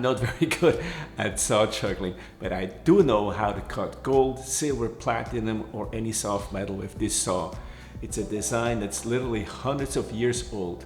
not very good at saw juggling, but I do know how to cut gold, silver, platinum, or any soft metal with this saw. It's a design that's literally hundreds of years old.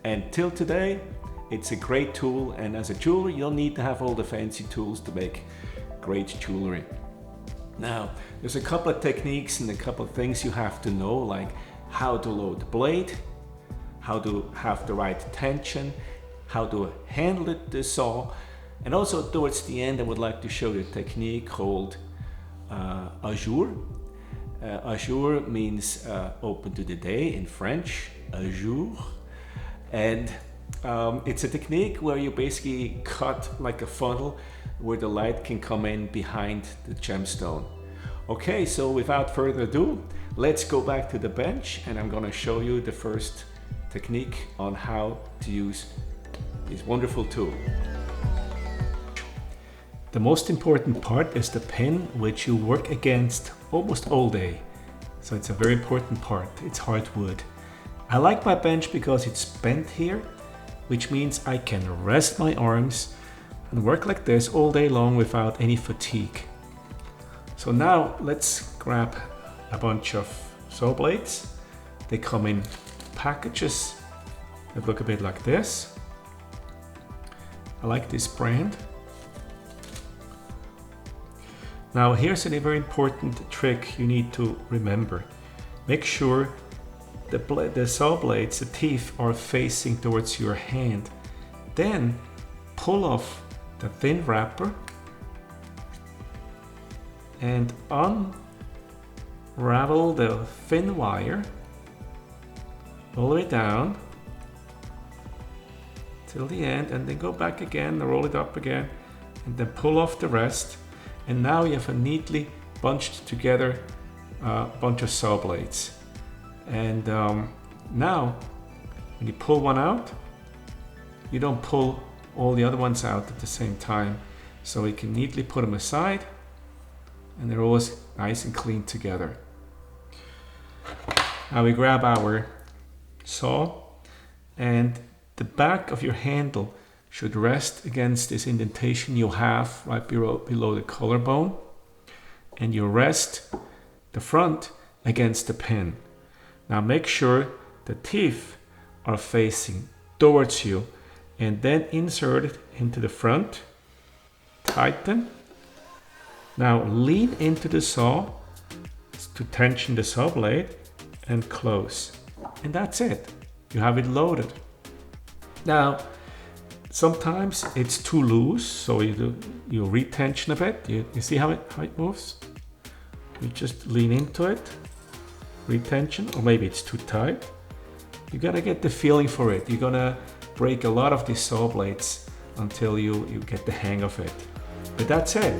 And till today, it's a great tool, and as a jeweler, you'll need to have all the fancy tools to make great jewelry. Now, there's a couple of techniques and a couple of things you have to know, like how to load the blade, how to have the right tension, how to handle the saw, and also towards the end I would like to show you a technique called a jour. A jour means open to the day in French, a jour, and it's a technique where you basically cut like a funnel where the light can come in behind the gemstone. Okay, so without further ado, let's go back to the bench and I'm gonna show you the first technique on how to use this wonderful tool. The most important part is the pen, which you work against almost all day. So it's a very important part. It's hard wood. I like my bench because it's bent here, which means I can rest my arms and work like this all day long without any fatigue. So now let's grab a bunch of saw blades. They come in packages that look a bit like this. I like this brand. Now here's a very important trick you need to remember. Make sure the saw blades, the teeth, are facing towards your hand. Then pull off the thin wrapper and unravel the thin wire all the way down till the end, and then go back again, roll it up again, and then pull off the rest. And now you have a neatly bunched together bunch of saw blades. And now when you pull one out, you don't pull all the other ones out at the same time, so you can neatly put them aside and they're always nice and clean together. Now we grab our saw, and the back of your handle should rest against this indentation you have right below the collarbone, and you rest the front against the pen. Now make sure the teeth are facing towards you, and then insert it into the front, tighten. Now lean into the saw to tension the saw blade and close. And that's it. You have it loaded. Now, sometimes it's too loose, so you retension a bit. You see how it moves? You just lean into it, retension, or maybe it's too tight. You gotta get the feeling for it. You're gonna break a lot of these saw blades until you get the hang of it. But that's it.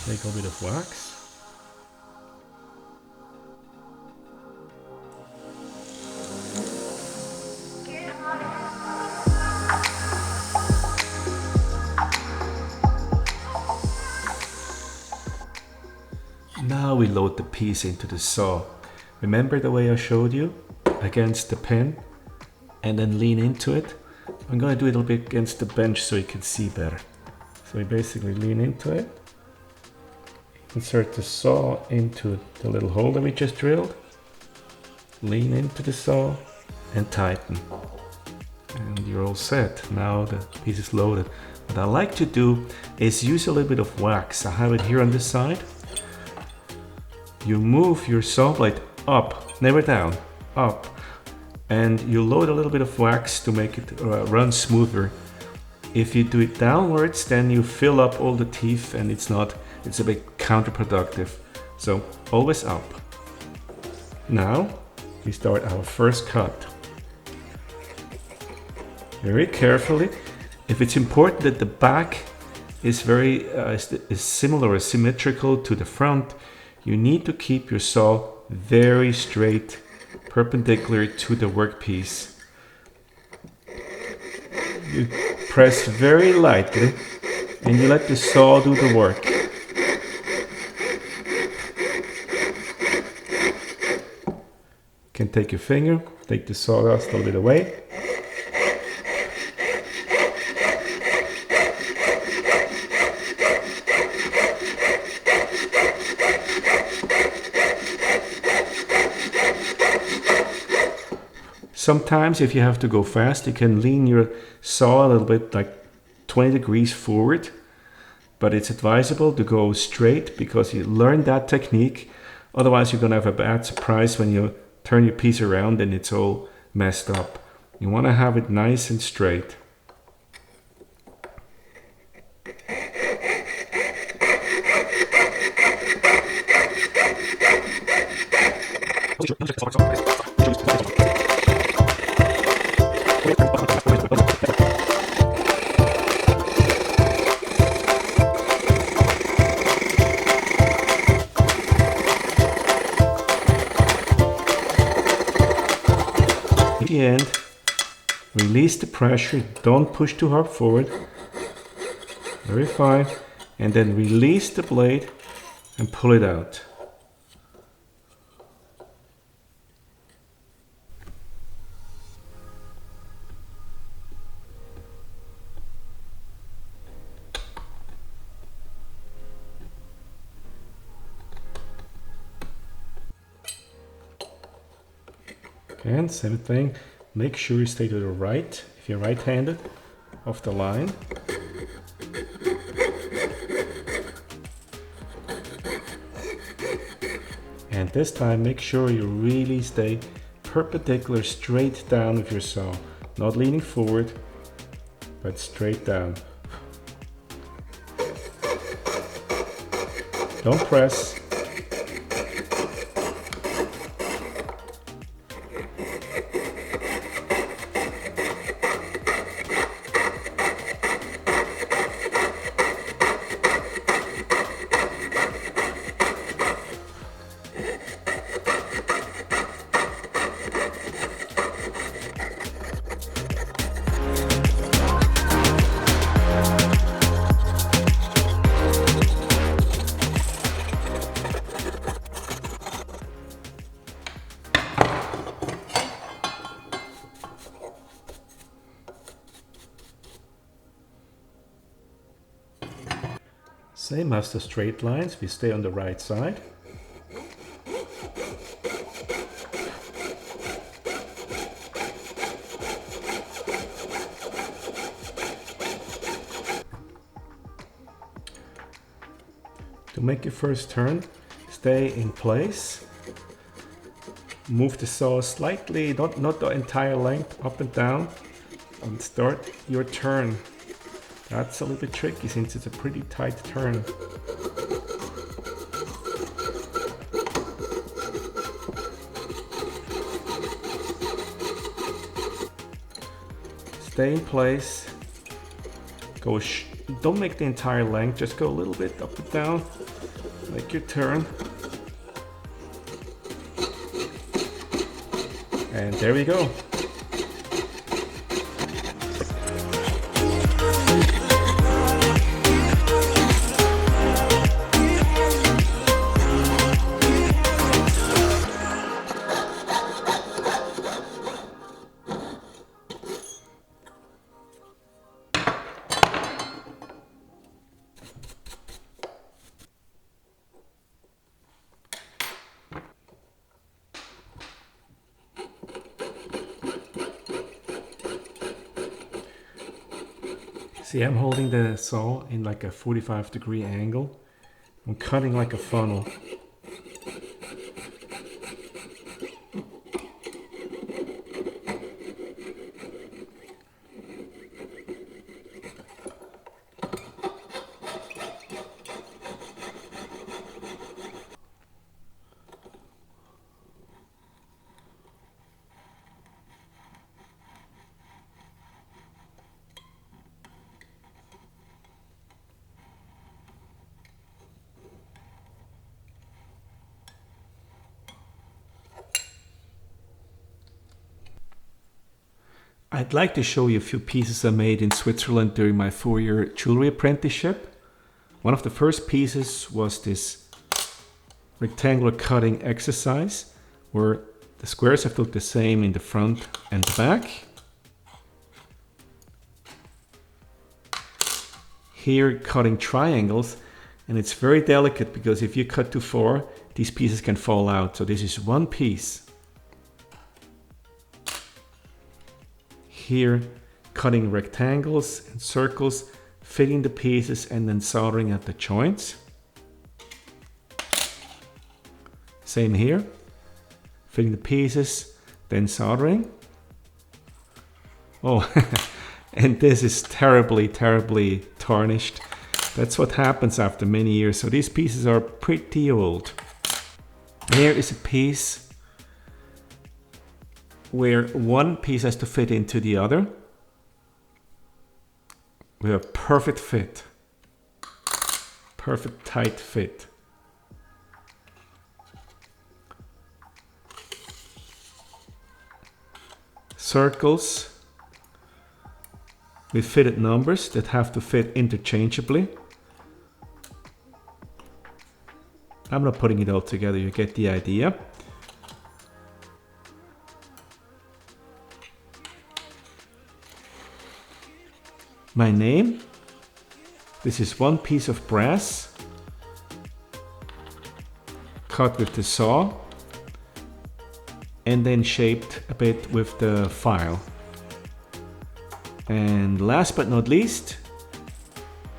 Take a bit of wax. Now we load the piece into the saw. Remember the way I showed you? Against the pen and then lean into it. I'm going to do it a little bit against the bench so you can see better. So we basically lean into it. Insert the saw into the little hole that we just drilled. Lean into the saw and tighten. And you're all set. Now the piece is loaded. What I like to do is use a little bit of wax. I have it here on this side. You move your saw blade up, never down, up. And you load a little bit of wax to make it run smoother. If you do it downwards, then you fill up all the teeth and it's a bit counterproductive. So always up. Now we start our first cut. Very carefully. If it's important that the back is very is similar or symmetrical to the front, you need to keep your saw very straight, perpendicular to the workpiece. You press very lightly and you let the saw do the work. You can take your finger, take the sawdust a little bit away. Sometimes if you have to go fast, you can lean your saw a little bit, like 20 degrees forward, but it's advisable to go straight because you learn that technique. Otherwise you're going to have a bad surprise when you turn your piece around and it's all messed up. You want to have it nice and straight. At the end, release the pressure, don't push too hard forward, very fine, and then release the blade and pull it out. And same thing, make sure you stay to the right, if you're right-handed, of the line. And this time make sure you really stay perpendicular straight down with your saw. Not leaning forward, but straight down. Don't press. Same as the straight lines, we stay on the right side. To make your first turn, stay in place. Move the saw slightly, not the entire length, up and down, and start your turn. That's a little bit tricky since it's a pretty tight turn. Stay in place. Don't make the entire length, just go a little bit up and down. Make your turn. And there we go. See, I'm holding the saw in like a 45-degree angle. I'm cutting like a funnel. I'd like to show you a few pieces I made in Switzerland during my 4-year jewelry apprenticeship. One of the first pieces was this rectangular cutting exercise where the squares have to look the same in the front and the back. Here cutting triangles, and it's very delicate because if you cut too far, these pieces can fall out. So this is one piece. Here cutting rectangles and circles, fitting the pieces and then soldering at the joints. Same here, fitting the pieces, then soldering. Oh, and this is terribly tarnished. That's what happens after many years. So these pieces are pretty old. Here is a piece where one piece has to fit into the other. We have perfect fit. Perfect tight fit. Circles with fitted numbers that have to fit interchangeably. I'm not putting it all together, you get the idea. My name. This is one piece of brass cut with the saw and then shaped a bit with the file. And last but not least,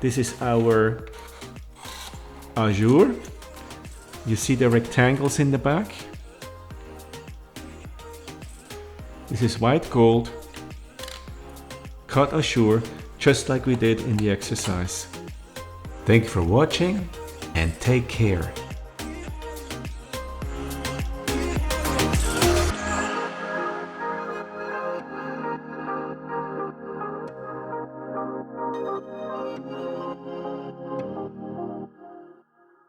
this is our jour. You see the rectangles in the back? This is white gold, cut jour, just like we did in the exercise. Thank you for watching and take care.